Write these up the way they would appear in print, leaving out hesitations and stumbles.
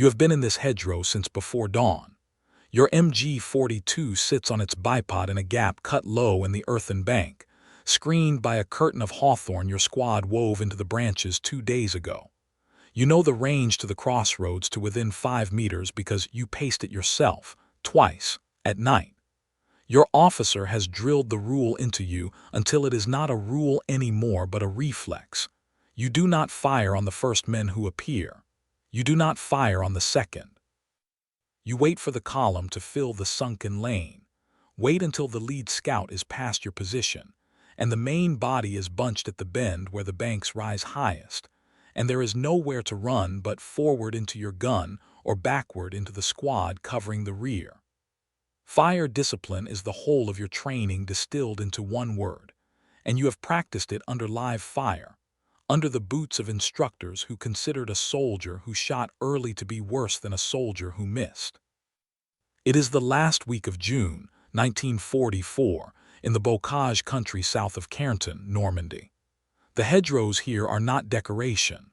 You have been in this hedgerow since before dawn. Your MG42 sits on its bipod in a gap cut low in the earthen bank, screened by a curtain of hawthorn your squad wove into the branches 2 days ago. You know the range to the crossroads to within 5 meters because you paced it yourself, twice, at night. Your officer has drilled the rule into you until it is not a rule anymore but a reflex. You do not fire on the first men who appear. You do not fire on the second. You wait for the column to fill the sunken lane. Wait until the lead scout is past your position, and the main body is bunched at the bend where the banks rise highest, and there is nowhere to run but forward into your gun or backward into the squad covering the rear. Fire discipline is the whole of your training distilled into one word, and you have practiced it under live fire, under the boots of instructors who considered a soldier who shot early to be worse than a soldier who missed. It is the last week of June, 1944, in the Bocage country south of Cairnton, Normandy. The hedgerows here are not decoration.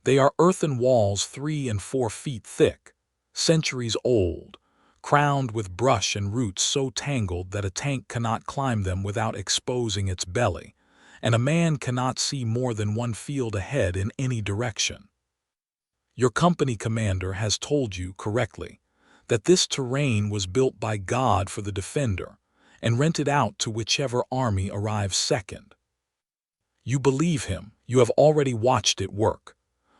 They are earthen walls 3 and 4 feet thick, centuries old, crowned with brush and roots so tangled that a tank cannot climb them without exposing its belly, and a man cannot see more than 1 field ahead in any direction. Your company commander has told you correctly that this terrain was built by God for the defender and rented out to whichever army arrives second. You believe him. You have already watched it work.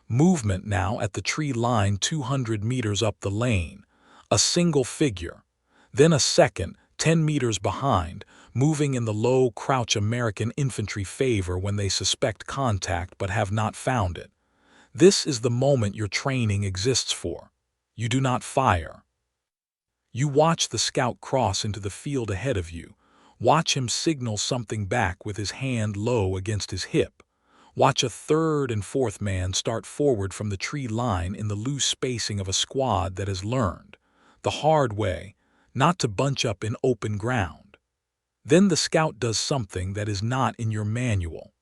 Movement now at the tree line 200 meters up the lane, a single figure, then a second 10 meters behind, moving in the low crouch American infantry favor when they suspect contact but have not found it. This is the moment your training exists for. You do not fire. You watch the scout cross into the field ahead of you. Watch him signal something back with his hand low against his hip. Watch a third and fourth man start forward from the tree line in the loose spacing of a squad that has learned, the hard way, not to bunch up in open ground. Then the scout does something that is not in your manual.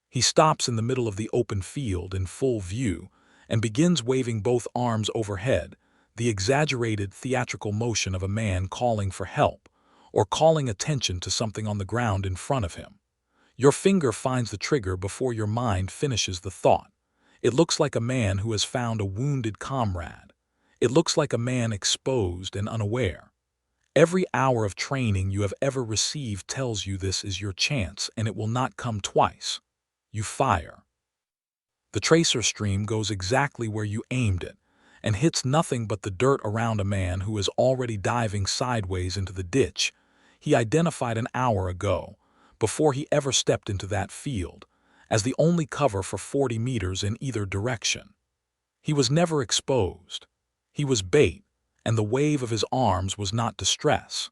He stops in the middle of the open field in full view and begins waving both arms overhead, the exaggerated theatrical motion of a man calling for help or calling attention to something on the ground in front of him. Your finger finds the trigger before your mind finishes the thought. It looks like a man who has found a wounded comrade. It looks like a man exposed and unaware. Every hour of training you have ever received tells you this is your chance and it will not come twice. You fire. The tracer stream goes exactly where you aimed it and hits nothing but the dirt around a man who is already diving sideways into the ditch he identified an hour ago, before he ever stepped into that field, as the only cover for 40 meters in either direction. He was never exposed. He was bait, and the wave of his arms was not distress.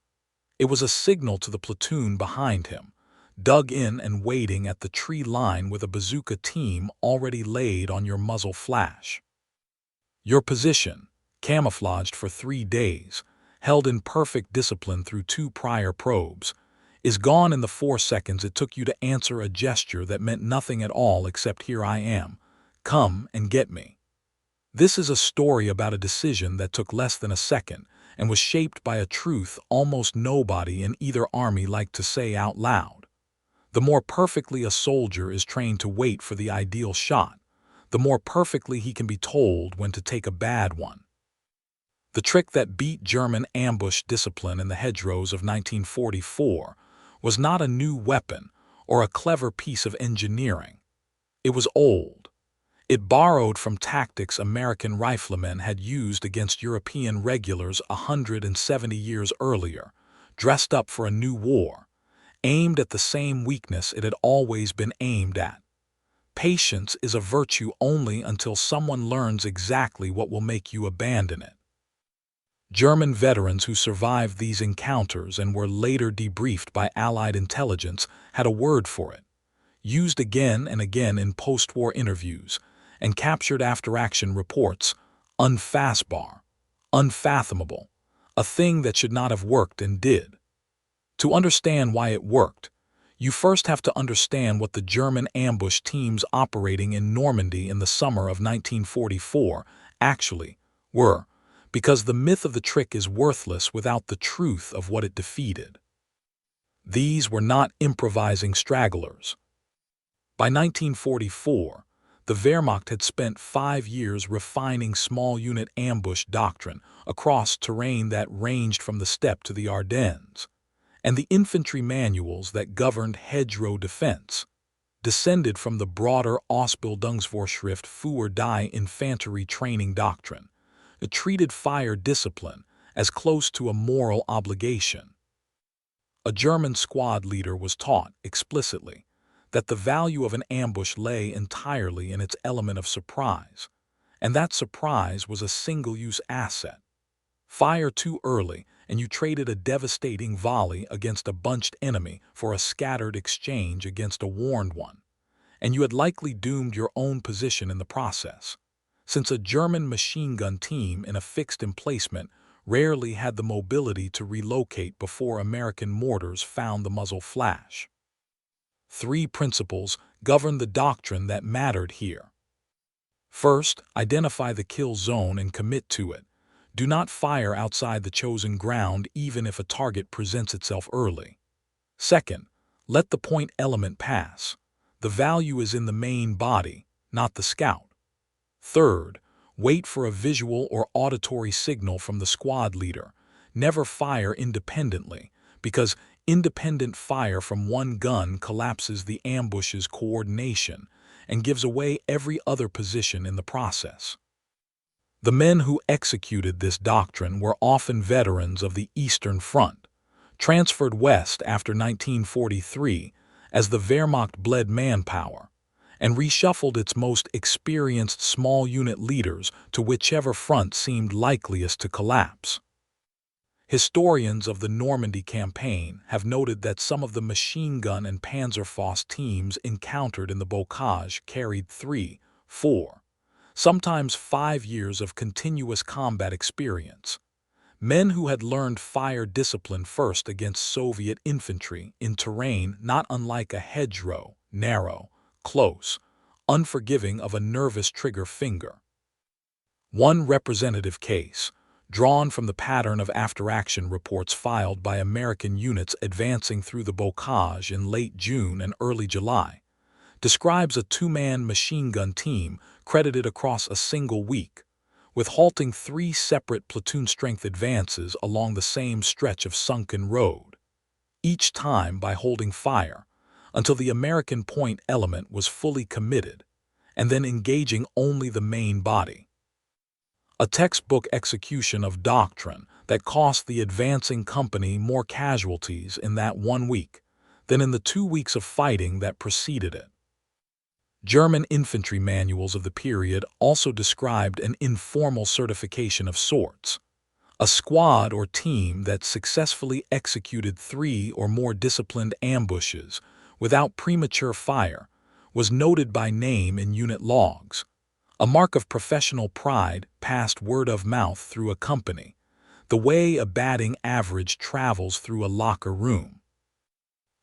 It was a signal to the platoon behind him, dug in and waiting at the tree line with a bazooka team already laid on your muzzle flash. Your position, camouflaged for 3 days, held in perfect discipline through 2 prior probes, is gone in the 4 seconds it took you to answer a gesture that meant nothing at all except "Here I am. Come and get me." This is a story about a decision that took less than a second and was shaped by a truth almost nobody in either army liked to say out loud. The more perfectly a soldier is trained to wait for the ideal shot, the more perfectly he can be told when to take a bad one. The trick that beat German ambush discipline in the hedgerows of 1944 was not a new weapon or a clever piece of engineering. It was old. It borrowed from tactics American riflemen had used against European regulars 170 years earlier, dressed up for a new war, aimed at the same weakness it had always been aimed at. Patience is a virtue only until someone learns exactly what will make you abandon it. German veterans who survived these encounters and were later debriefed by Allied intelligence had a word for it, used again and again in post-war interviews and captured after-action reports: unfathomable, unfathomable, a thing that should not have worked and did. To understand why it worked, you first have to understand what the German ambush teams operating in Normandy in the summer of 1944 actually were because the myth of the trick is worthless without the truth of what it defeated. These were not improvising stragglers. By 1944, the Wehrmacht had spent 5 years refining small unit ambush doctrine across terrain that ranged from the steppe to the Ardennes, and the infantry manuals that governed hedgerow defense descended from the broader Ausbildungsvorschrift für die Infanterie training doctrine. It treated fire discipline as close to a moral obligation. A German squad leader was taught explicitly that the value of an ambush lay entirely in its element of surprise, and that surprise was a single-use asset. Fire too early, and you traded a devastating volley against a bunched enemy for a scattered exchange against a warned one, and you had likely doomed your own position in the process, since a German machine gun team in a fixed emplacement rarely had the mobility to relocate before American mortars found the muzzle flash. 3 principles govern the doctrine that mattered here. First, identify the kill zone and commit to it. Do not fire outside the chosen ground even if a target presents itself early. Second, let the point element pass. The value is in the main body, not the scout. Third, wait for a visual or auditory signal from the squad leader. Never fire independently, because independent fire from one gun collapses the ambush's coordination and gives away every other position in the process. The men who executed this doctrine were often veterans of the Eastern Front, transferred west after 1943 as the Wehrmacht bled manpower, and reshuffled its most experienced small unit leaders to whichever front seemed likeliest to collapse. Historians of the Normandy campaign have noted that some of the machine gun and Panzerfaust teams encountered in the bocage carried 3, 4, sometimes 5 years of continuous combat experience. Men who had learned fire discipline first against Soviet infantry in terrain not unlike a hedgerow, narrow, close, unforgiving of a nervous trigger finger. One representative case, drawn from the pattern of after-action reports filed by American units advancing through the bocage in late June and early July, describes a 2-man machine gun team credited across a single week, with halting 3 separate platoon-strength advances along the same stretch of sunken road, each time by holding fire until the American point element was fully committed, and then engaging only the main body. A textbook execution of doctrine that cost the advancing company more casualties in that 1 week than in the 2 weeks of fighting that preceded it. German infantry manuals of the period also described an informal certification of sorts. A squad or team that successfully executed 3 or more disciplined ambushes without premature fire was noted by name in unit logs, a mark of professional pride passed word of mouth through a company, the way a batting average travels through a locker room.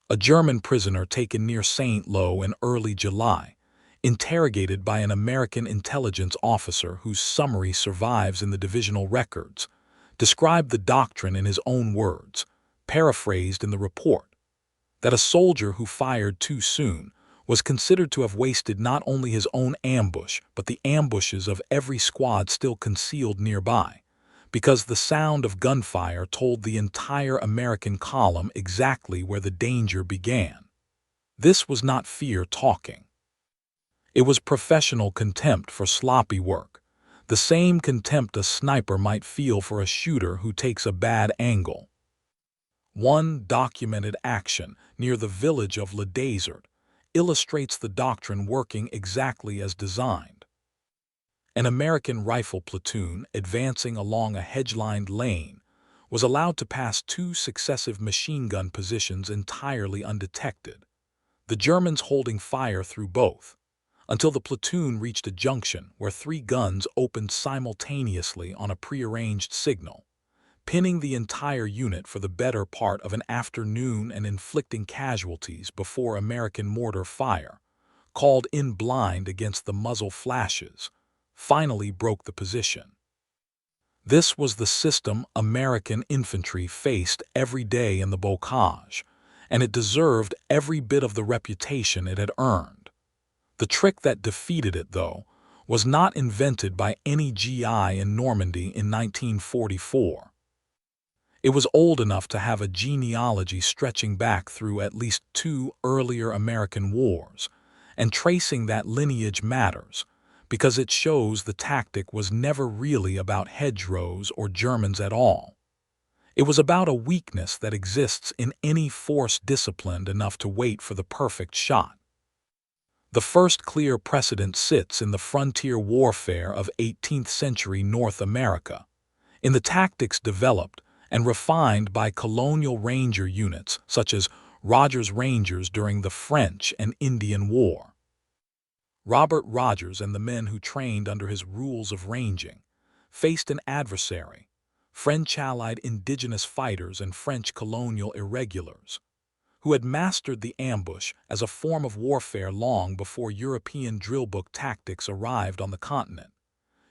A German prisoner taken near St. Lo in early July, interrogated by an American intelligence officer whose summary survives in the divisional records, described the doctrine in his own words, paraphrased in the report, that a soldier who fired too soon was considered to have wasted not only his own ambush but the ambushes of every squad still concealed nearby, because the sound of gunfire told the entire American column exactly where the danger began. This was not fear talking. It was professional contempt for sloppy work, the same contempt a sniper might feel for a shooter who takes a bad angle. One documented action near the village of Le Desert illustrates the doctrine working exactly as designed. An American rifle platoon advancing along a hedge-lined lane was allowed to pass 2 successive machine gun positions entirely undetected, the Germans holding fire through both, until the platoon reached a junction where 3 guns opened simultaneously on a prearranged signal, pinning the entire unit for the better part of an afternoon and inflicting casualties before American mortar fire, called in blind against the muzzle flashes, finally broke the position. This was the system American infantry faced every day in the bocage, and it deserved every bit of the reputation it had earned. The trick that defeated it, though, was not invented by any GI in Normandy in 1944. It was old enough to have a genealogy stretching back through at least two earlier American wars, and tracing that lineage matters, because it shows the tactic was never really about hedgerows or Germans at all. It was about a weakness that exists in any force disciplined enough to wait for the perfect shot. The first clear precedent sits in the frontier warfare of 18th century North America, in the tactics developed and refined by colonial ranger units such as Rogers Rangers during the French and Indian War. Robert Rogers and the men who trained under his rules of ranging faced an adversary, French-allied indigenous fighters and French colonial irregulars, who had mastered the ambush as a form of warfare long before European drillbook tactics arrived on the continent,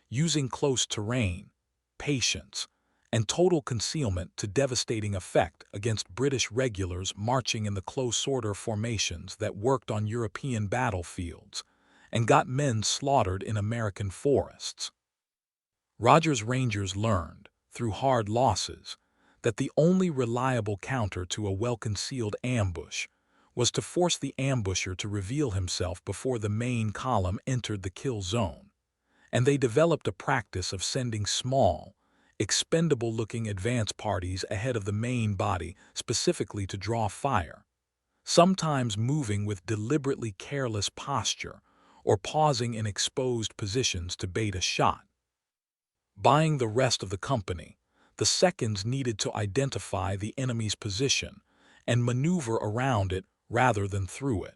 using close terrain, patience, and total concealment to devastating effect against British regulars marching in the close-order formations that worked on European battlefields and got men slaughtered in American forests. Rogers Rangers learned, through hard losses, that the only reliable counter to a well-concealed ambush was to force the ambusher to reveal himself before the main column entered the kill zone, and they developed a practice of sending small, expendable-looking advance parties ahead of the main body specifically to draw fire, sometimes moving with deliberately careless posture or pausing in exposed positions to bait a shot. Buying the rest of the company, the seconds needed to identify the enemy's position and maneuver around it rather than through it.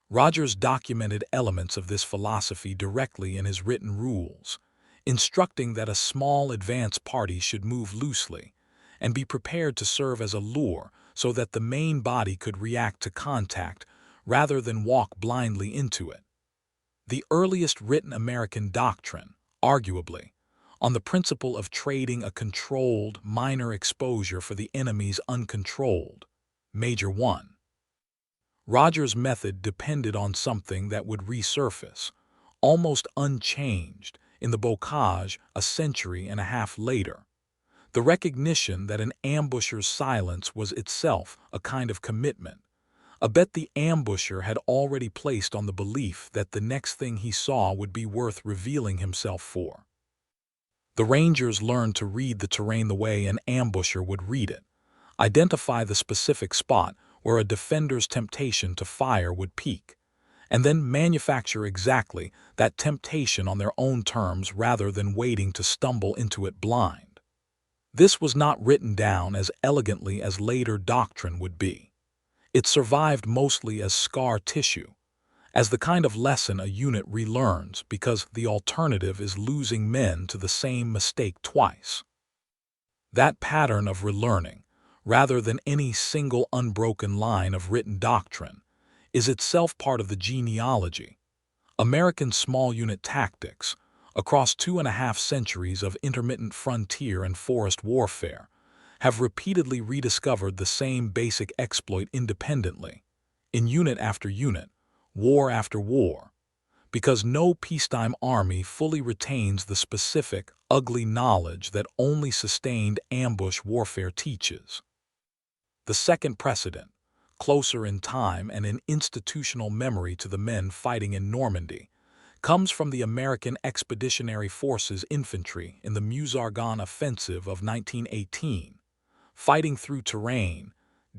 Rogers documented elements of this philosophy directly in his written rules, instructing that a small advance party should move loosely and be prepared to serve as a lure so that the main body could react to contact rather than walk blindly into it. The earliest written American doctrine, arguably, on the principle of trading a controlled, minor exposure for the enemy's uncontrolled, major one. Rogers' method depended on something that would resurface, almost unchanged, in the bocage a century and a half later. The recognition that an ambusher's silence was itself a kind of commitment, a bet the ambusher had already placed on the belief that the next thing he saw would be worth revealing himself for. The Rangers learned to read the terrain the way an ambusher would read it, identify the specific spot where a defender's temptation to fire would peak, and then manufacture exactly that temptation on their own terms rather than waiting to stumble into it blind. This was not written down as elegantly as later doctrine would be. It survived mostly as scar tissue, as the kind of lesson a unit relearns because the alternative is losing men to the same mistake twice. That pattern of relearning, rather than any single unbroken line of written doctrine, is itself part of the genealogy. American small unit tactics, across 2.5 centuries of intermittent frontier and forest warfare, have repeatedly rediscovered the same basic exploit independently, in unit after unit, war after war, because no peacetime army fully retains the specific, ugly knowledge that only sustained ambush warfare teaches. The second precedent, closer in time and in institutional memory to the men fighting in Normandy, comes from the American Expeditionary Forces infantry in the Meuse-Argonne offensive of 1918, fighting through terrain,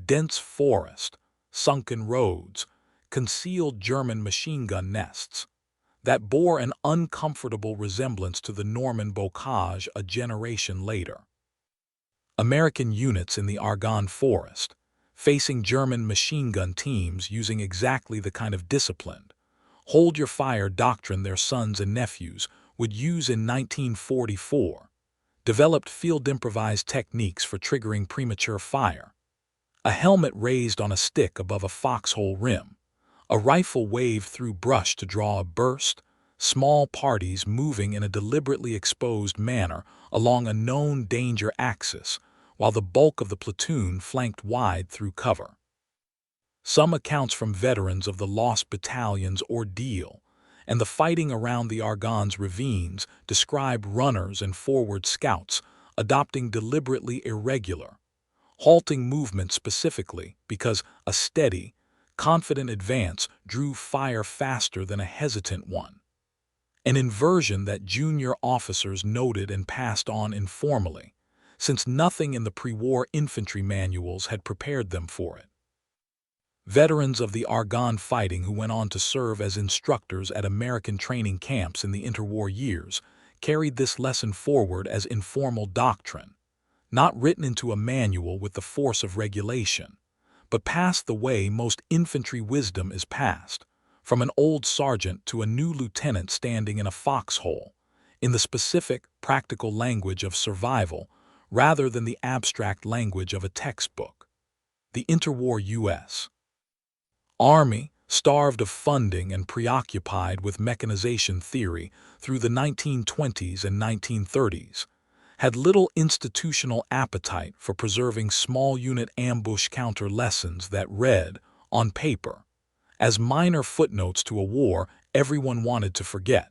dense forest, sunken roads, concealed German machine gun nests, that bore an uncomfortable resemblance to the Norman bocage a generation later. American units in the Argonne forest, facing German machine gun teams using exactly the kind of disciplined, hold-your-fire doctrine their sons and nephews would use in 1944, developed field-improvised techniques for triggering premature fire. A helmet raised on a stick above a foxhole rim, a rifle waved through brush to draw a burst, small parties moving in a deliberately exposed manner along a known danger axis, while the bulk of the platoon flanked wide through cover. Some accounts from veterans of the Lost Battalion's ordeal and the fighting around the Argonne's ravines describe runners and forward scouts adopting deliberately irregular, halting movement specifically because a steady, confident advance drew fire faster than a hesitant one. An inversion that junior officers noted and passed on informally, since nothing in the pre-war infantry manuals had prepared them for it. Veterans of the Argonne fighting who went on to serve as instructors at American training camps in the interwar years carried this lesson forward as informal doctrine, not written into a manual with the force of regulation, but passed the way most infantry wisdom is passed, from an old sergeant to a new lieutenant standing in a foxhole, in the specific, practical language of survival rather than the abstract language of a textbook. The interwar U.S. Army, starved of funding and preoccupied with mechanization theory through the 1920s and 1930s, had little institutional appetite for preserving small unit ambush counter lessons that read, on paper, as minor footnotes to a war everyone wanted to forget.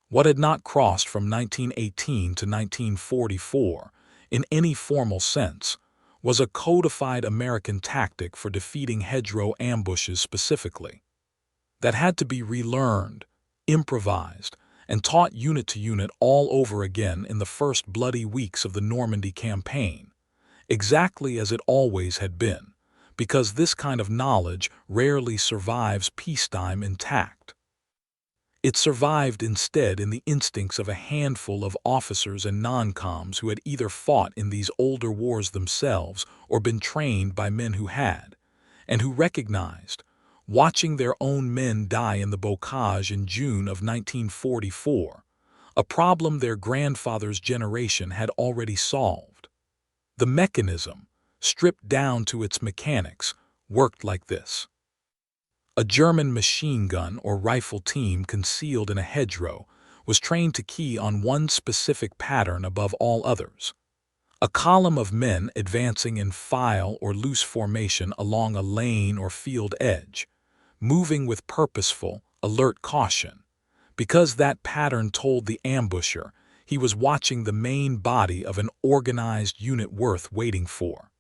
What had not crossed from 1918 to 1944, in any formal sense, was a codified American tactic for defeating hedgerow ambushes specifically, that had to be relearned, improvised, and taught unit to unit all over again in the first bloody weeks of the Normandy campaign, exactly as it always had been, because this kind of knowledge rarely survives peacetime intact. It survived instead in the instincts of a handful of officers and non-coms who had either fought in these older wars themselves or been trained by men who had, and who recognized, watching their own men die in the bocage in June of 1944, a problem their grandfather's generation had already solved. The mechanism, stripped down to its mechanics, worked like this. A German machine gun or rifle team concealed in a hedgerow was trained to key on one specific pattern above all others. A column of men advancing in file or loose formation along a lane or field edge, moving with purposeful, alert caution, because that pattern told the ambusher he was watching the main body of an organized unit worth waiting for.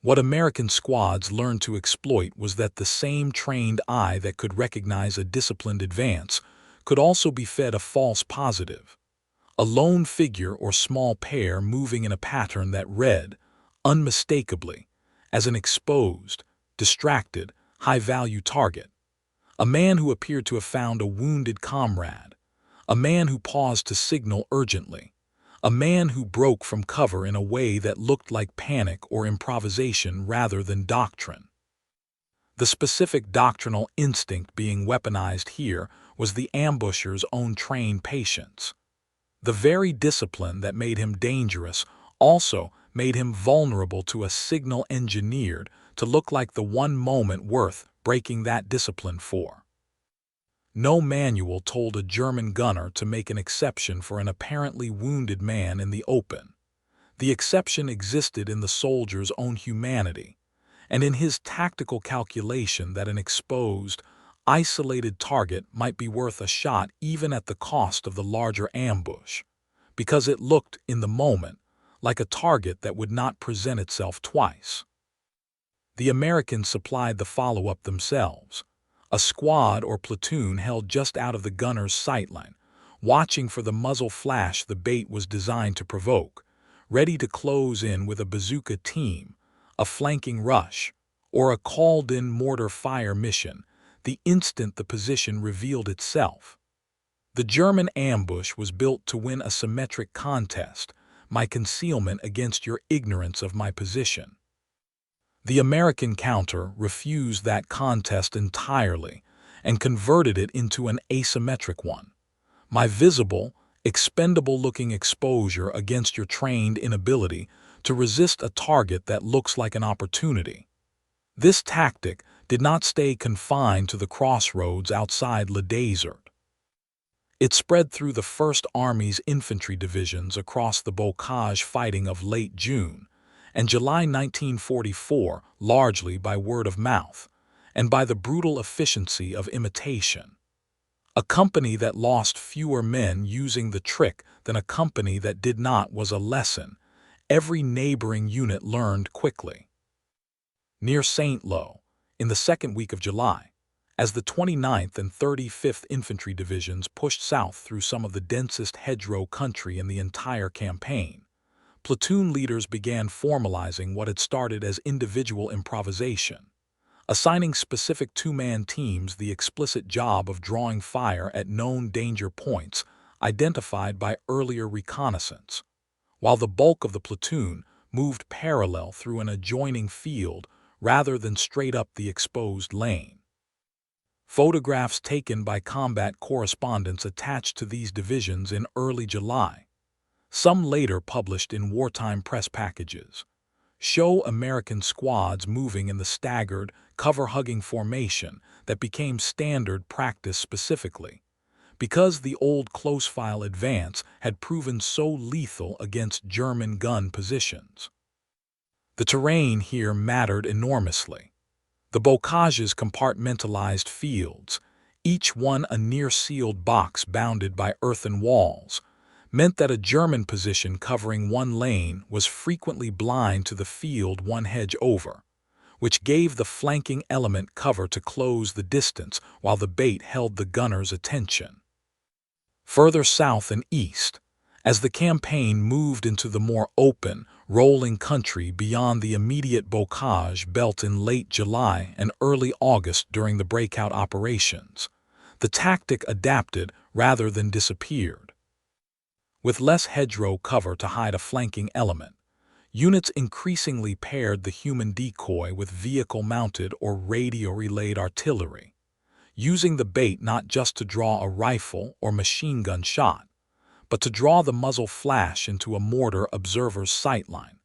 What American squads learned to exploit was that the same trained eye that could recognize a disciplined advance could also be fed a false positive, a lone figure or small pair moving in a pattern that read, unmistakably, as an exposed, distracted, high-value target, a man who appeared to have found a wounded comrade, a man who paused to signal urgently, a man who broke from cover in a way that looked like panic or improvisation rather than doctrine. The specific doctrinal instinct being weaponized here was the ambusher's own trained patience. The very discipline that made him dangerous also made him vulnerable to a signal engineered to look like the one moment worth breaking that discipline for. No manual told a German gunner to make an exception for an apparently wounded man in the open. The exception existed in the soldier's own humanity, and in his tactical calculation that an exposed, isolated target might be worth a shot even at the cost of the larger ambush, because it looked, in the moment, like a target that would not present itself twice. The Americans supplied the follow-up themselves. A squad or platoon held just out of the gunner's sightline, watching for the muzzle flash the bait was designed to provoke, ready to close in with a bazooka team, a flanking rush, or a called-in mortar fire mission the instant the position revealed itself. The German ambush was built to win a symmetric contest, my concealment against your ignorance of my position. The American counter refused that contest entirely and converted it into an asymmetric one. My visible, expendable-looking exposure against your trained inability to resist a target that looks like an opportunity. This tactic did not stay confined to the crossroads outside Le Desert. It spread through the 1st Army's infantry divisions across the bocage fighting of late June and July 1944, largely by word of mouth and by the brutal efficiency of imitation. A company that lost fewer men using the trick than a company that did not was a lesson every neighboring unit learned quickly. Near St. Lo, in the 2nd week of July, as the 29th and 35th Infantry Divisions pushed south through some of the densest hedgerow country in the entire campaign, platoon leaders began formalizing what had started as individual improvisation, assigning specific two-man teams the explicit job of drawing fire at known danger points identified by earlier reconnaissance, while the bulk of the platoon moved parallel through an adjoining field rather than straight up the exposed lane. Photographs taken by combat correspondents attached to these divisions in early July, some later published in wartime press packages, show American squads moving in the staggered, cover-hugging formation that became standard practice specifically because the old close-file advance had proven so lethal against German gun positions. The terrain here mattered enormously. The bocage's compartmentalized fields, each one a near-sealed box bounded by earthen walls, meant that a German position covering one lane was frequently blind to the field one hedge over, which gave the flanking element cover to close the distance while the bait held the gunner's attention. Further south and east, as the campaign moved into the more open, rolling country beyond the immediate bocage belt in late July and early August during the breakout operations, the tactic adapted rather than disappeared. With less hedgerow cover to hide a flanking element, units increasingly paired the human decoy with vehicle-mounted or radio-relayed artillery, using the bait not just to draw a rifle or machine gun shot, but to draw the muzzle flash into a mortar observer's sightline,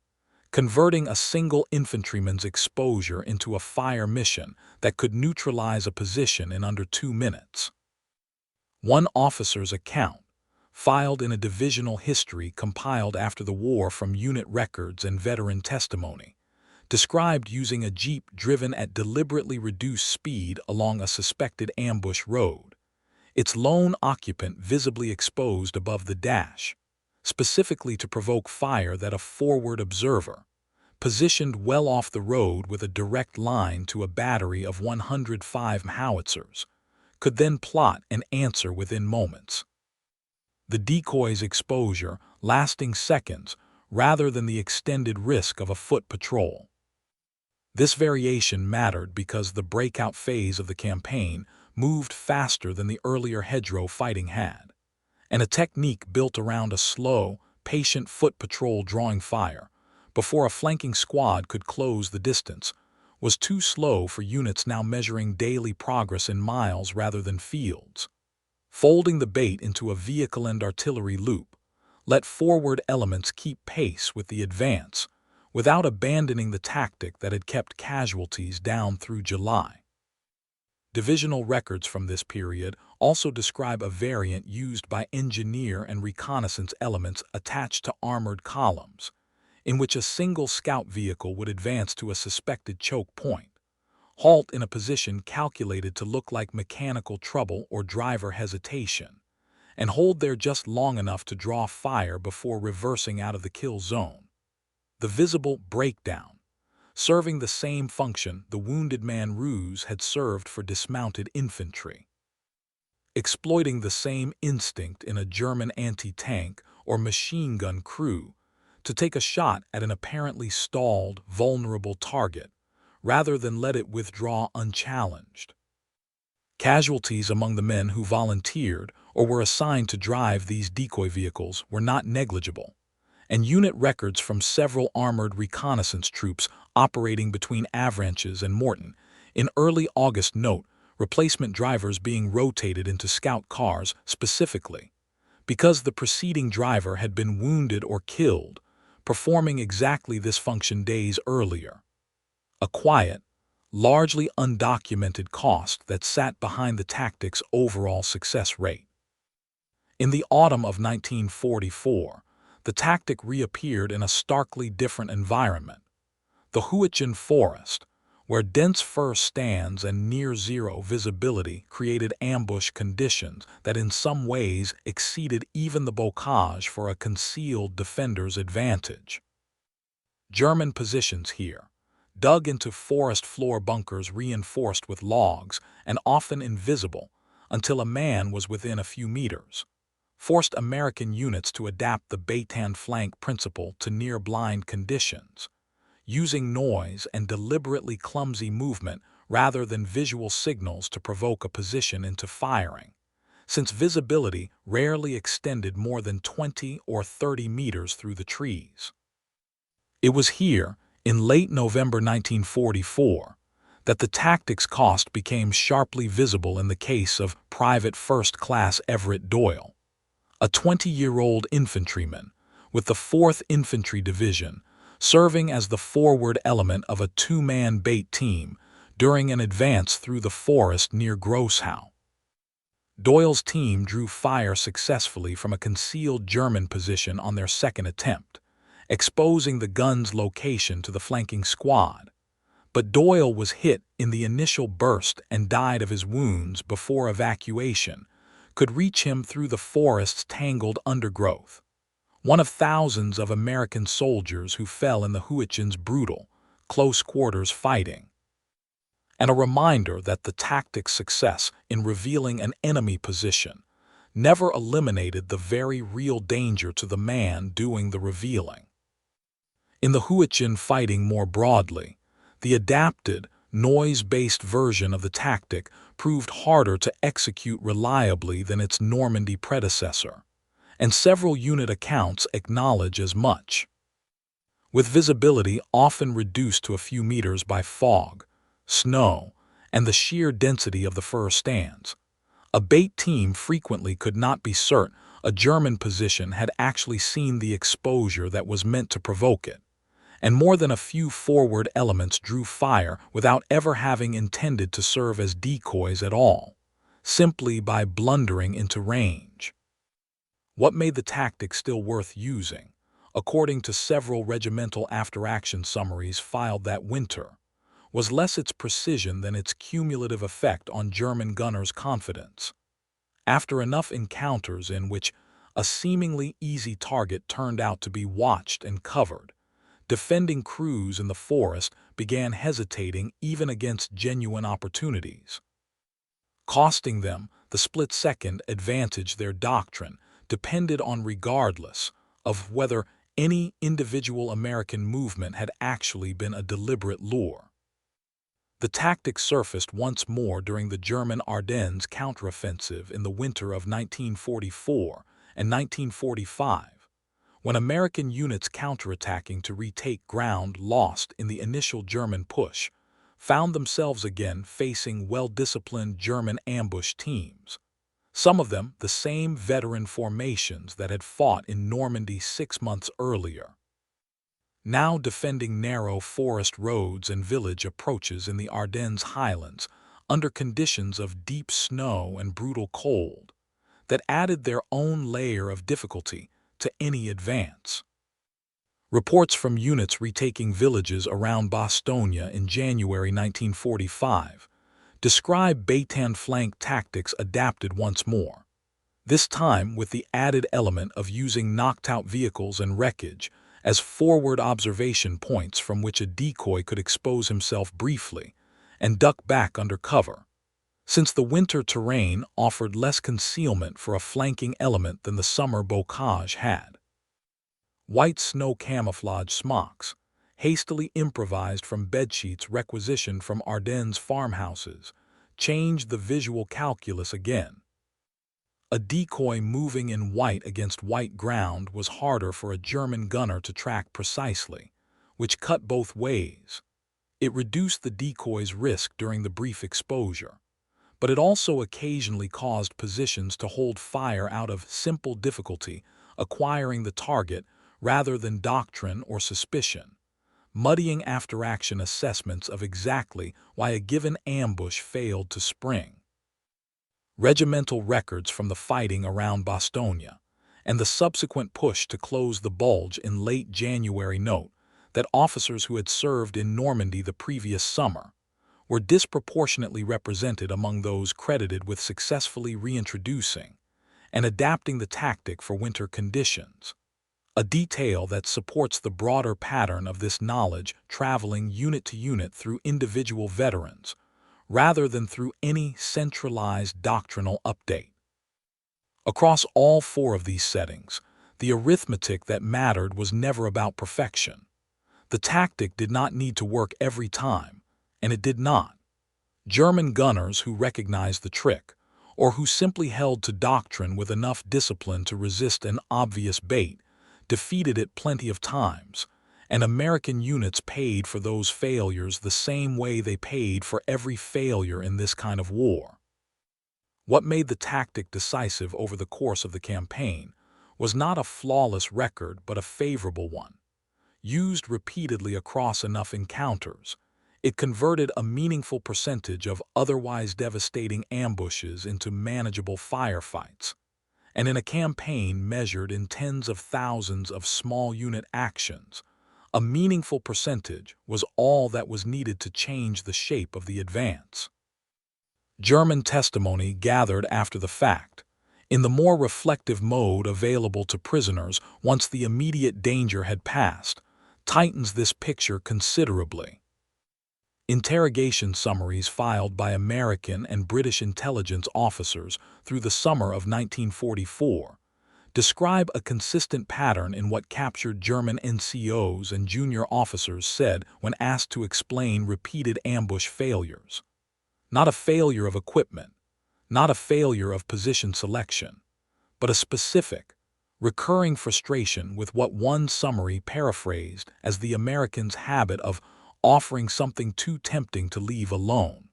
converting a single infantryman's exposure into a fire mission that could neutralize a position in under 2 minutes. One officer's account, filed in a divisional history compiled after the war from unit records and veteran testimony, described using a jeep driven at deliberately reduced speed along a suspected ambush road, its lone occupant visibly exposed above the dash, specifically to provoke fire that a forward observer, positioned well off the road with a direct line to a battery of 105 howitzers, could then plot and answer within moments. The decoy's exposure lasting seconds rather than the extended risk of a foot patrol. This variation mattered because the breakout phase of the campaign moved faster than the earlier hedgerow fighting had, and a technique built around a slow, patient foot patrol drawing fire before a flanking squad could close the distance was too slow for units now measuring daily progress in miles rather than fields. Folding the bait into a vehicle and artillery loop let forward elements keep pace with the advance without abandoning the tactic that had kept casualties down through July. Divisional records from this period also describe a variant used by engineer and reconnaissance elements attached to armored columns, in which a single scout vehicle would advance to a suspected choke point, halt in a position calculated to look like mechanical trouble or driver hesitation, and hold there just long enough to draw fire before reversing out of the kill zone. The visible breakdown, serving the same function the wounded man ruse had served for dismounted infantry. Exploiting the same instinct in a German anti-tank or machine gun crew to take a shot at an apparently stalled, vulnerable target, rather than let it withdraw unchallenged. Casualties among the men who volunteered or were assigned to drive these decoy vehicles were not negligible, and unit records from several armored reconnaissance troops operating between Avranches and Morton in early August note replacement drivers being rotated into scout cars specifically, because the preceding driver had been wounded or killed, performing exactly this function days earlier. A quiet, largely undocumented cost that sat behind the tactic's overall success rate. In the autumn of 1944, the tactic reappeared in a starkly different environment. The Huichin Forest, where dense fir stands and near-zero visibility created ambush conditions that in some ways exceeded even the bocage for a concealed defender's advantage. German positions here, dug into forest floor bunkers reinforced with logs and often invisible until a man was within a few meters, forced American units to adapt the Bataan flank principle to near-blind conditions, using noise and deliberately clumsy movement rather than visual signals to provoke a position into firing, since visibility rarely extended more than 20 or 30 meters through the trees. It was here, in late November 1944, that the tactic's cost became sharply visible in the case of Private First Class Everett Doyle, a 20-year-old infantryman with the 4th Infantry Division, serving as the forward element of a two-man bait team during an advance through the forest near Grosshow. Doyle's team drew fire successfully from a concealed German position on their second attempt, exposing the gun's location to the flanking squad. But Doyle was hit in the initial burst and died of his wounds before evacuation could reach him through the forest's tangled undergrowth. One of thousands of American soldiers who fell in the Huichin's brutal, close-quarters fighting. And a reminder that the tactic's success in revealing an enemy position never eliminated the very real danger to the man doing the revealing. In the Huichin fighting more broadly, the adapted, noise-based version of the tactic proved harder to execute reliably than its Normandy predecessor, and several unit accounts acknowledge as much. With visibility often reduced to a few meters by fog, snow, and the sheer density of the fir stands, a bait team frequently could not be certain a German position had actually seen the exposure that was meant to provoke it, and more than a few forward elements drew fire without ever having intended to serve as decoys at all, simply by blundering into range. What made the tactic still worth using, according to several regimental after-action summaries filed that winter, was less its precision than its cumulative effect on German gunners' confidence. After enough encounters in which a seemingly easy target turned out to be watched and covered, defending crews in the forest began hesitating even against genuine opportunities, costing them the split-second advantage their doctrine depended on regardless of whether any individual American movement had actually been a deliberate lure. The tactic surfaced once more during the German Ardennes counteroffensive in the winter of 1944 and 1945, when American units counterattacking to retake ground lost in the initial German push found themselves again facing well-disciplined German ambush teams, some of them the same veteran formations that had fought in Normandy 6 months earlier, now defending narrow forest roads and village approaches in the Ardennes highlands under conditions of deep snow and brutal cold that added their own layer of difficulty to any advance. Reports from units retaking villages around Bastogne in January 1945 describe Bataan flank tactics adapted once more, this time with the added element of using knocked-out vehicles and wreckage as forward observation points from which a decoy could expose himself briefly and duck back under cover, since the winter terrain offered less concealment for a flanking element than the summer bocage had. White snow camouflage smocks, hastily improvised from bedsheets requisitioned from Ardennes farmhouses, changed the visual calculus again. A decoy moving in white against white ground was harder for a German gunner to track precisely, which cut both ways. It reduced the decoy's risk during the brief exposure, but it also occasionally caused positions to hold fire out of simple difficulty acquiring the target rather than doctrine or suspicion, muddying after-action assessments of exactly why a given ambush failed to spring. regimental records from the fighting around Bastogne, and the subsequent push to close the bulge in late January note that officers who had served in Normandy the previous summer were disproportionately represented among those credited with successfully reintroducing and adapting the tactic for winter conditions, a detail that supports the broader pattern of this knowledge traveling unit to unit through individual veterans, rather than through any centralized doctrinal update. Across all four of these settings, the arithmetic that mattered was never about perfection. The tactic did not need to work every time, and it did not. German gunners who recognized the trick, or who simply held to doctrine with enough discipline to resist an obvious bait, defeated it plenty of times, and American units paid for those failures the same way they paid for every failure in this kind of war. What made the tactic decisive over the course of the campaign was not a flawless record but a favorable one. Used repeatedly across enough encounters, it converted a meaningful percentage of otherwise devastating ambushes into manageable firefights, and in a campaign measured in tens of thousands of small unit actions, a meaningful percentage was all that was needed to change the shape of the advance. German testimony gathered after the fact, in the more reflective mode available to prisoners once the immediate danger had passed, tightens this picture considerably. Interrogation summaries filed by American and British intelligence officers through the summer of 1944 describe a consistent pattern in what captured German NCOs and junior officers said when asked to explain repeated ambush failures. Not a failure of equipment, not a failure of position selection, but a specific, recurring frustration with what one summary paraphrased as the Americans' habit of offering something too tempting to leave alone.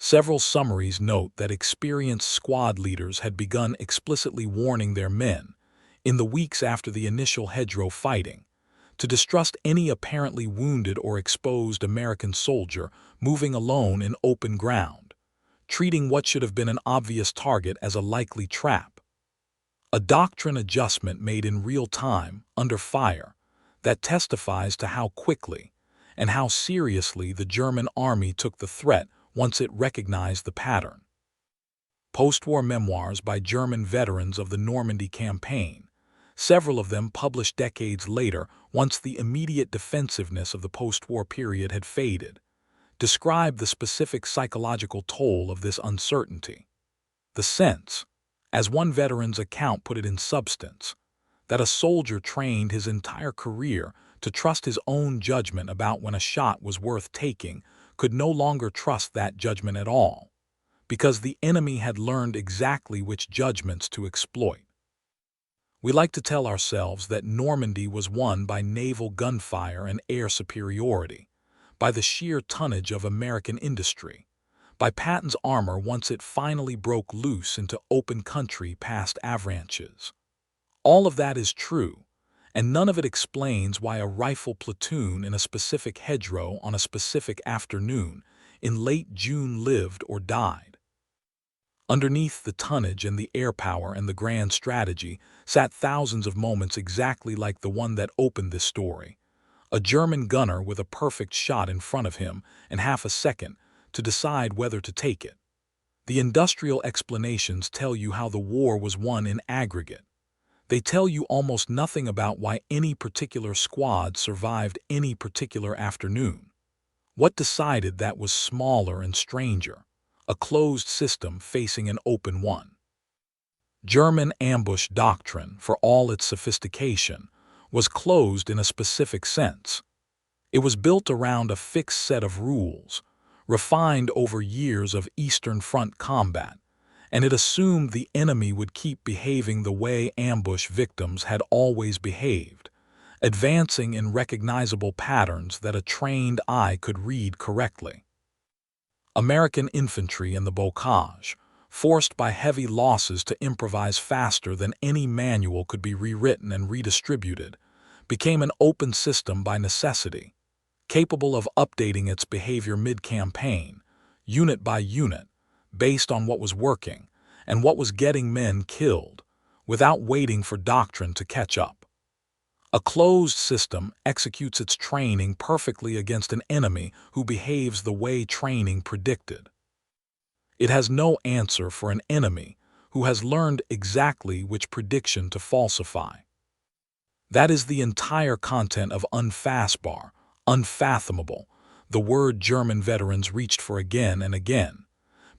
Several summaries note that experienced squad leaders had begun explicitly warning their men, in the weeks after the initial hedgerow fighting, to distrust any apparently wounded or exposed American soldier moving alone in open ground, treating what should have been an obvious target as a likely trap. A doctrine adjustment made in real time, under fire, that testifies to how quickly and how seriously the German army took the threat once it recognized the pattern. Post-war memoirs by German veterans of the Normandy campaign, several of them published decades later once the immediate defensiveness of the post-war period had faded, describe the specific psychological toll of this uncertainty. The sense, as one veteran's account put it in substance, that a soldier trained his entire career to trust his own judgment about when a shot was worth taking could no longer trust that judgment at all, because the enemy had learned exactly which judgments to exploit. We like to tell ourselves that Normandy was won by naval gunfire and air superiority, by the sheer tonnage of American industry, by Patton's armor once it finally broke loose into open country past Avranches. All of that is true, and none of it explains why a rifle platoon in a specific hedgerow on a specific afternoon in late June lived or died. Underneath the tonnage and the air power and the grand strategy sat thousands of moments exactly like the one that opened this story. A German gunner with a perfect shot in front of him and half a second to decide whether to take it. The industrial explanations tell you how the war was won in aggregate. They tell you almost nothing about why any particular squad survived any particular afternoon. What decided that was smaller and stranger, a closed system facing an open one. German ambush doctrine, for all its sophistication, was closed in a specific sense. It was built around a fixed set of rules, refined over years of Eastern Front combat, and it assumed the enemy would keep behaving the way ambush victims had always behaved, advancing in recognizable patterns that a trained eye could read correctly. American infantry in the bocage, forced by heavy losses to improvise faster than any manual could be rewritten and redistributed, became an open system by necessity, capable of updating its behavior mid-campaign, unit by unit, based on what was working and what was getting men killed, without waiting for doctrine to catch up. A closed system executes its training perfectly against an enemy who behaves the way training predicted. It has no answer for an enemy who has learned exactly which prediction to falsify. That is the entire content of unfathomable, unfathomable, the word German veterans reached for again and again,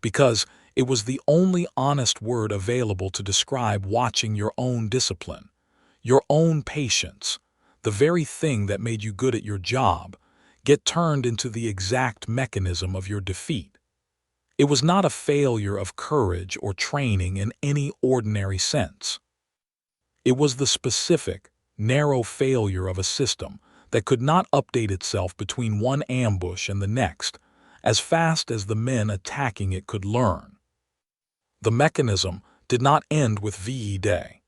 because it was the only honest word available to describe watching your own discipline, your own patience, the very thing that made you good at your job, get turned into the exact mechanism of your defeat. It was not a failure of courage or training in any ordinary sense. It was the specific, narrow failure of a system that could not update itself between one ambush and the next, as fast as the men attacking it could learn. The mechanism did not end with VE Day.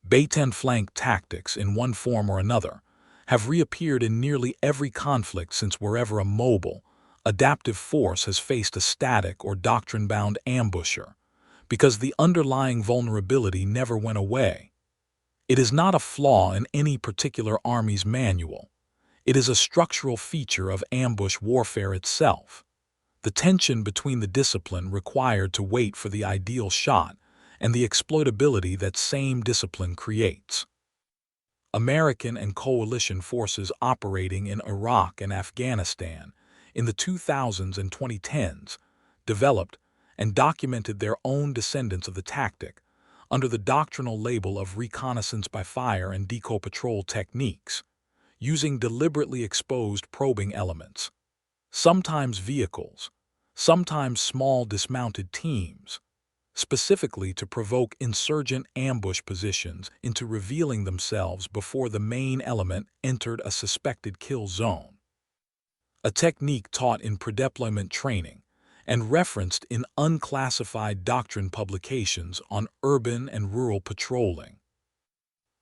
Bait-and flank tactics, in one form or another, have reappeared in nearly every conflict since wherever a mobile, adaptive force has faced a static or doctrine-bound ambusher, because the underlying vulnerability never went away. It is not a flaw in any particular army's manual. It is a structural feature of ambush warfare itself. The tension between the discipline required to wait for the ideal shot and the exploitability that same discipline creates. American and coalition forces operating in Iraq and Afghanistan in the 2000s and 2010s developed and documented their own descendants of the tactic under the doctrinal label of reconnaissance by fire and decoy patrol techniques, using deliberately exposed probing elements, sometimes vehicles, sometimes small dismounted teams, specifically to provoke insurgent ambush positions into revealing themselves before the main element entered a suspected kill zone. A technique taught in predeployment training and referenced in unclassified doctrine publications on urban and rural patrolling.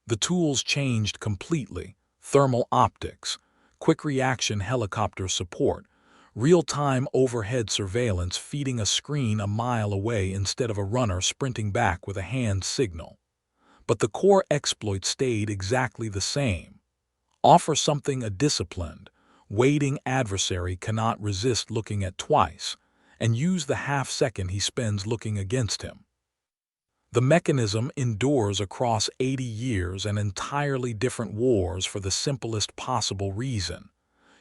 The tools changed completely: thermal optics, quick reaction helicopter support, real-time overhead surveillance feeding a screen a mile away instead of a runner sprinting back with a hand signal. But the core exploit stayed exactly the same. Offer something a disciplined, waiting adversary cannot resist looking at twice, and use the half-second he spends looking against him. The mechanism endures across 80 years and entirely different wars for the simplest possible reason: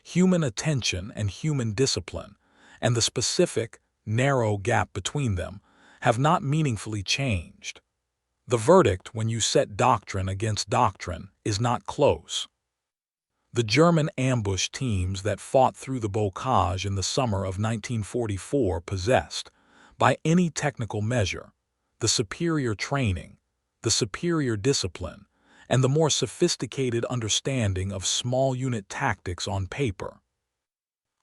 human attention and human discipline, and the specific, narrow gap between them, have not meaningfully changed. The verdict when you set doctrine against doctrine is not close. The German ambush teams that fought through the Bocage in the summer of 1944 possessed, by any technical measure, the superior training, the superior discipline, and the more sophisticated understanding of small unit tactics on paper.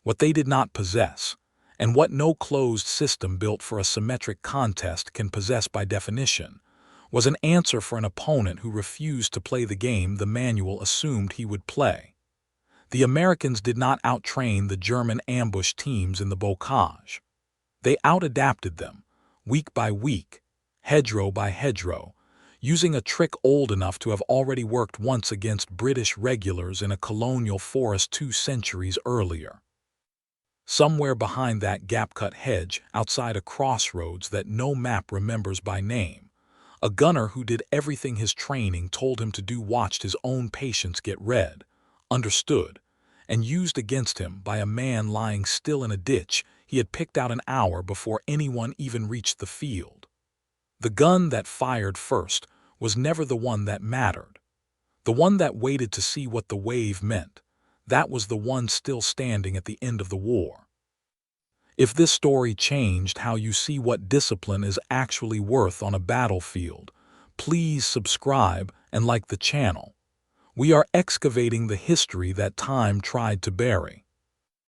What they did not possess, and what no closed system built for a symmetric contest can possess by definition, was an answer for an opponent who refused to play the game the manual assumed he would play. The Americans did not out-train the German ambush teams in the Bocage. They out-adapted them, week by week, hedgerow by hedgerow, using a trick old enough to have already worked once against British regulars in a colonial forest 2 centuries earlier. Somewhere behind that gap-cut hedge, outside a crossroads that no map remembers by name, a gunner who did everything his training told him to do watched his own patience get read, understood, and used against him by a man lying still in a ditch he had picked out an hour before anyone even reached the field. The gun that fired first was never the one that mattered. The one that waited to see what the wave meant, that was the one still standing at the end of the war. If this story changed how you see what discipline is actually worth on a battlefield, please subscribe and like the channel. We are excavating the history that time tried to bury.